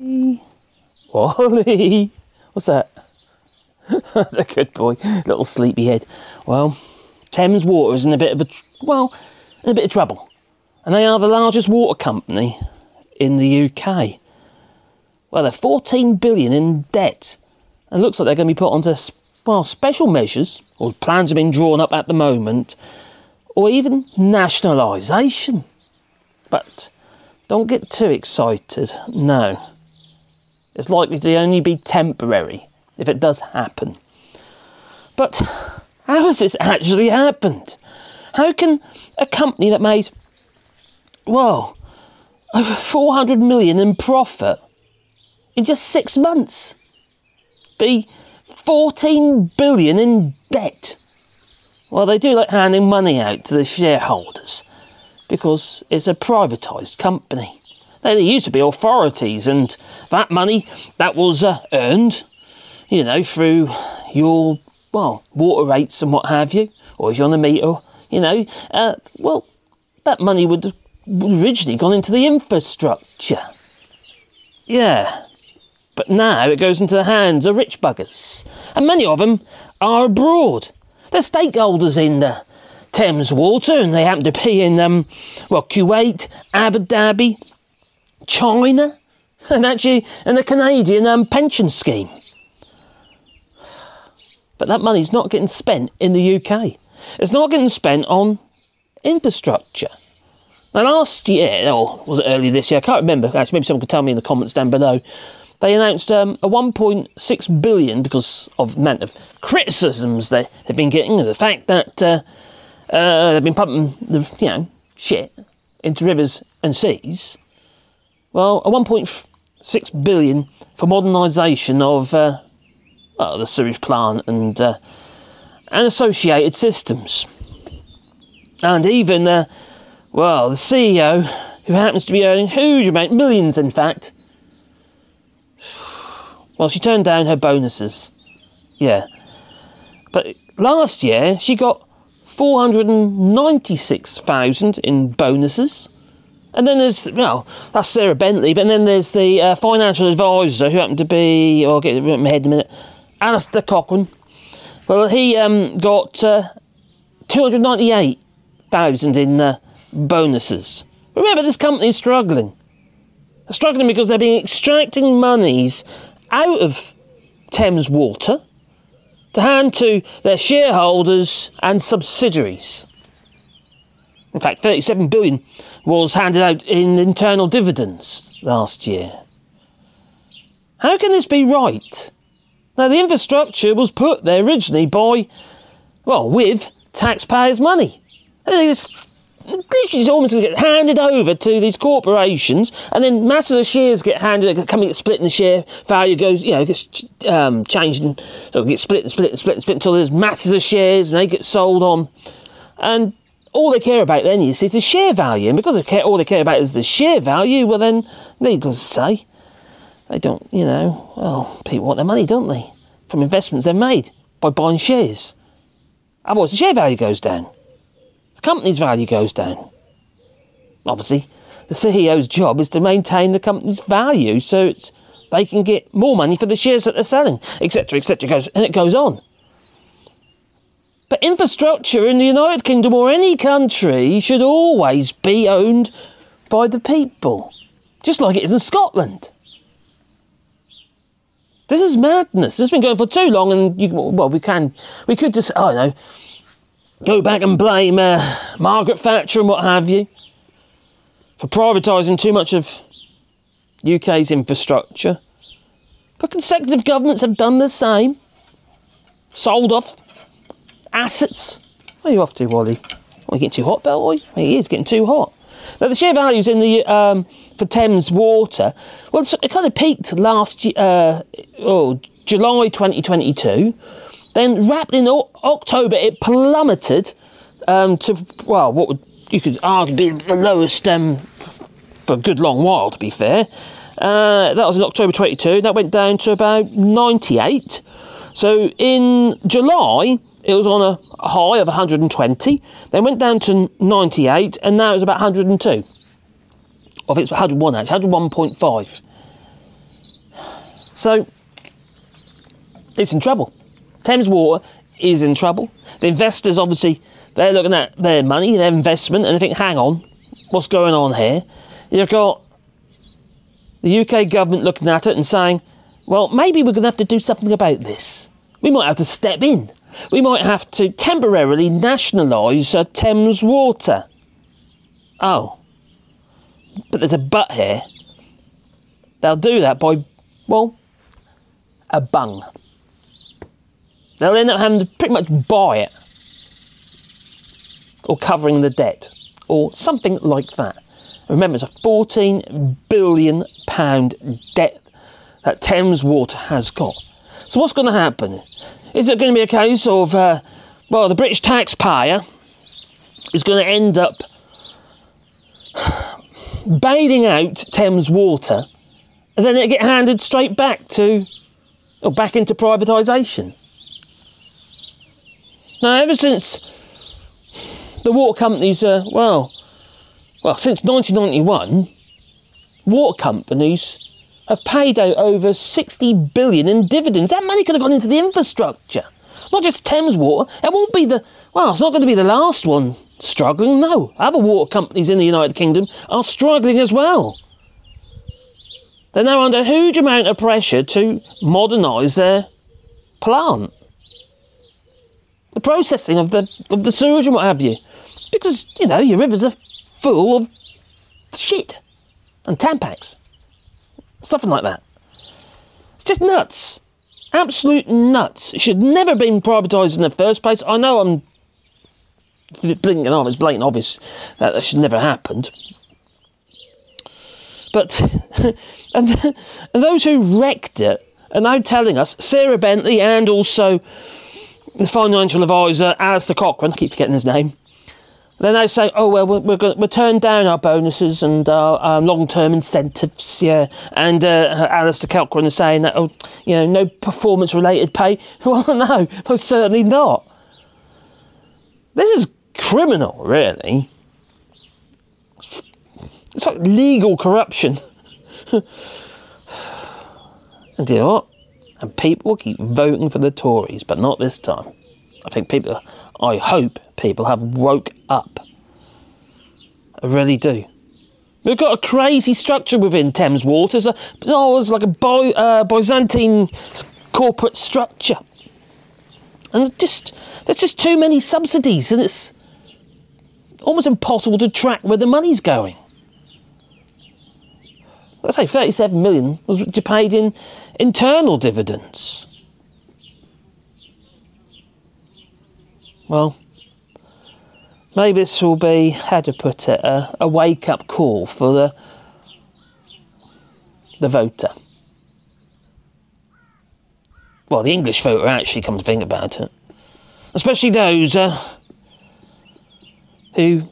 Wally, what's that? That's a good boy, little sleepyhead. Well, Thames Water is in a bit of trouble, and they are the largest water company in the UK. Well, they're 14 billion in debt, and it looks like they're going to be put onto special measures, or plans have been drawn up at the moment, or even nationalisation. But don't get too excited. No, it's likely to only be temporary if it does happen. But how has this actually happened? How can a company that made, well, over 400 million in profit in just 6 months be 14 billion in debt? Well, they do like handing money out to the shareholders because it's a privatised company. They used to be authorities, and that money that was earned, you know, through your, well, water rates and what have you, or if you're on the meter, you know, well, that money would have originally gone into the infrastructure. Yeah. But now it goes into the hands of rich buggers, and many of them are abroad. They're stakeholders in the Thames Water, and they happen to be in, Kuwait, Abu Dhabi, China, and actually in the Canadian pension scheme. But that money's not getting spent in the UK. It's not getting spent on infrastructure. Now, last year, or was it earlier this year, I can't remember, actually, maybe someone could tell me in the comments down below, they announced a 1.6 billion because of the amount of criticisms they've been getting, and the fact that they've been pumping shit into rivers and seas. Well, a 1.6 billion for modernisation of the sewage plant and associated systems. And even, the CEO, who happens to be earning huge amount, millions in fact, well, she turned down her bonuses. Yeah. But last year, she got 496,000 in bonuses. And then there's, that's Sarah Bentley, but then there's the financial advisor who happened to be, I'll get it in my head in a minute, Alistair Cochrane. Well, he got 298,000 in bonuses. Remember, this company's struggling. They're struggling because they've been extracting monies out of Thames Water to hand to their shareholders and subsidiaries. In fact, 37 billion was handed out in internal dividends last year. How can this be right? Now, the infrastructure was put there originally with taxpayers' money. And they just literally almost get handed over to these corporations, and then masses of shares get split, and the share value gets changed, and so it gets split until there's masses of shares, and they get sold on. And all they care about then is the share value, and because all they care about is the share value, well then, needless to say, they don't, people want their money, don't they? From investments they've made by buying shares. Otherwise the share value goes down. The company's value goes down. Obviously, the CEO's job is to maintain the company's value so they can get more money for the shares that they're selling, etc., etc., and it goes on. But infrastructure in the United Kingdom or any country should always be owned by the people, just like it is in Scotland. This is madness. This has been going for too long, and we could just, go back and blame Margaret Thatcher and what have you for privatising too much of UK's infrastructure. But consecutive governments have done the same. Sold off assets. Where are you off to, Wally? Oh, you getting too hot, Bellboy? He is getting too hot. Now, the share values in the for Thames Water, well, it kind of peaked last year, July 2022. Then, rapidly in October, it plummeted to, what you could argue be the lowest for a good long while, to be fair. That was in October 22. That went down to about 98. So, in July, it was on a high of 120, then went down to 98, and now it's about 102. Or if it's 101 actually, 101.5. So, it's in trouble. Thames Water is in trouble. The investors, obviously, they're looking at their money, their investment, and they think, hang on, what's going on here? You've got the UK government looking at it and saying, well, maybe we're going to have to do something about this. We might have to step in. We might have to temporarily nationalise Thames Water. Oh. But there's a but here. They'll do that by, well, a bung. They'll end up having to pretty much buy it. Or covering the debt. Or something like that. Remember, it's a £14 billion debt that Thames Water has got. So what's going to happen? Is it going to be a case of, well, the British taxpayer is going to end up bailing out Thames Water, and then it get handed straight back to, or back into privatisation? Now, ever since the water companies, well, since 1991, water companies have paid out over 60 billion in dividends. That money could have gone into the infrastructure. Not just Thames Water. It won't be the, well, it's not going to be the last one struggling. No, other water companies in the United Kingdom are struggling as well. They're now under a huge amount of pressure to modernise their plant. The processing of the sewage and what have you. Because, you know, your rivers are full of shit and Tampax. Something like that. It's just nuts. Absolute nuts. It should never have been privatised in the first place. I know I'm blinking on, it's blatant obvious that should never have happened. But, and those who wrecked it are now telling us, Sarah Bentley and also the financial advisor, Alistair Cochrane, I keep forgetting his name, they're now saying, oh, well, we'll turn down our bonuses and our long-term incentives, yeah. And Alistair Cochrane is saying that, oh, you know, no performance-related pay. Well, no, most certainly not. This is criminal, really. It's like legal corruption. And you know what? And people keep voting for the Tories, but not this time. I hope people have woke up. I really do. We've got a crazy structure within Thames Water. It's like a Byzantine corporate structure. And there's just too many subsidies, and it's almost impossible to track where the money's going. Let's say 37 million was paid in internal dividends. Well, maybe this will be, how to put it, a wake-up call for the voter. Well, the English voter, actually, come to think about it. Especially those whose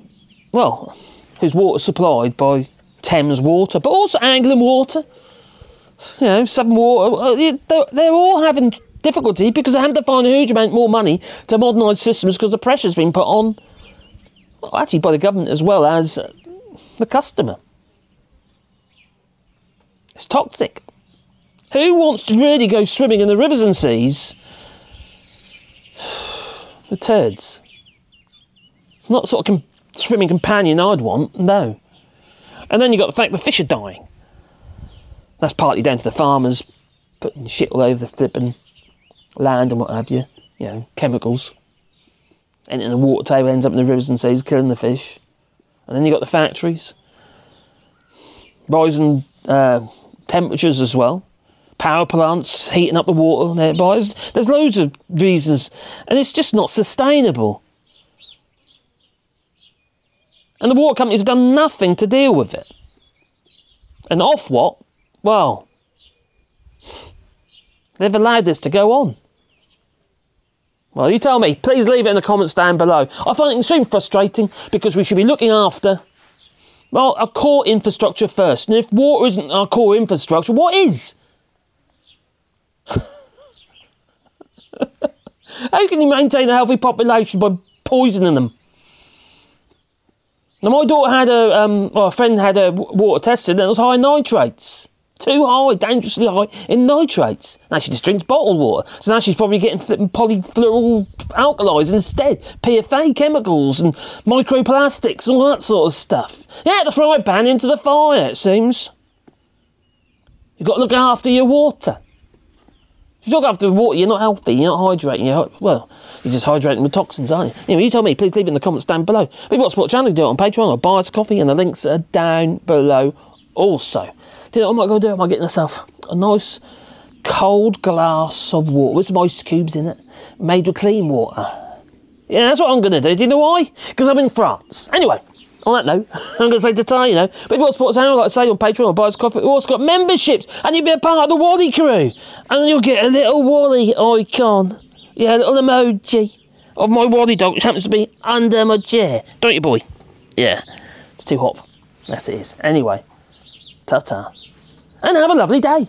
water's supplied by Thames Water, but also Anglian Water, you know, Southern Water. They're all having difficulty because they have to find a huge amount more money to modernise systems because the pressure's been put on, well, actually by the government as well as the customer. It's toxic. Who wants to really go swimming in the rivers and seas? The turds. It's not the sort of swimming companion I'd want, no. And then you've got the fact the fish are dying. That's partly down to the farmers putting shit all over the flipping land and what have you. You know, chemicals. Entering the water table, ends up in the rivers and seas, killing the fish. And then you've got the factories. Rising temperatures as well. Power plants heating up the water nearby. There's loads of reasons. And it's just not sustainable. And the water companies have done nothing to deal with it. And Ofwat, well, they've allowed this to go on. Well, you tell me. Please leave it in the comments down below. I find it extremely frustrating because we should be looking after, well, our core infrastructure first. And if water isn't our core infrastructure, what is? How can you maintain a healthy population by poisoning them? Now, my daughter had a friend had her water tested and it was high nitrates. too high, dangerously high in nitrates. Now she just drinks bottled water, so now she's probably getting flipping polyfluoral alkalis instead, PFA chemicals and microplastics, all that sort of stuff. Yeah, the fry pan into the fire, it seems. You've got to look after your water. If you look after the water, you're not healthy, you're not hydrating. You're just hydrating with toxins, aren't you? Anyway, you tell me, please leave it in the comments down below. If you've got a sport channel, do it on Patreon or buy us a coffee, and the links are down below also. Do you know what I might go do? I might get myself a nice cold glass of water with some ice cubes in it, made with clean water. Yeah, that's what I'm going to do. Do you know why? Because I'm in France. Anyway, on that note, I'm going to say ta-ta, you know. But if you've got a sports channel, like I say, on Patreon or buy us coffee, we've also got memberships, and you'll be a part of the Wally crew. And you'll get a little Wally icon. Yeah, a little emoji of my Wally dog, which happens to be under my chair. Don't you, boy? Yeah. It's too hot. Yes, it is. Anyway, ta-ta. And have a lovely day.